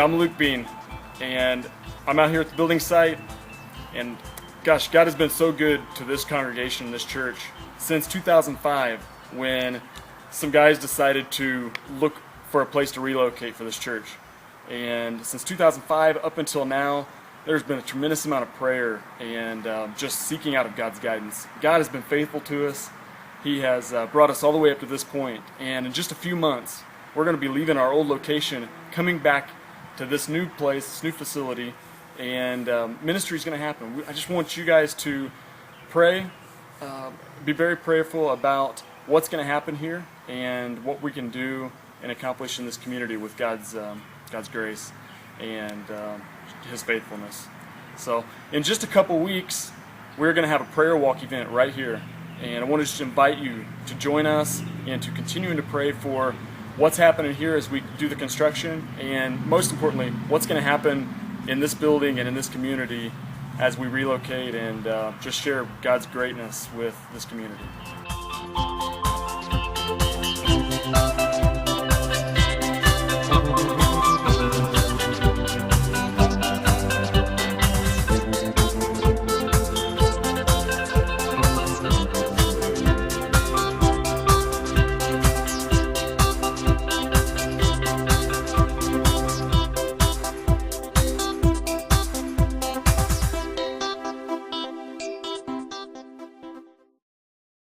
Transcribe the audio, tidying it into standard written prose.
I'm Luke Bean, and I'm out here at the building site, and gosh, God has been so good to this congregation, this church, since 2005, when some guys decided to look for a place to relocate for this church. And since 2005 up until now, there's been a tremendous amount of prayer and just seeking out of God's guidance. God has been faithful to us. He has brought us all the way up to this point, and in just a few months, we're going to be leaving our old location, coming back to this new place, this new facility, and ministry is going to happen. I just want you guys to pray, be very prayerful about what's going to happen here and what we can do and accomplish in this community with God's grace and His faithfulness. So in just a couple weeks, we're going to have a prayer walk event right here. And I want to just invite you to join us and to continue to pray for what's happening here as we do the construction, and most importantly, what's going to happen in this building and in this community as we relocate and just share God's greatness with this community.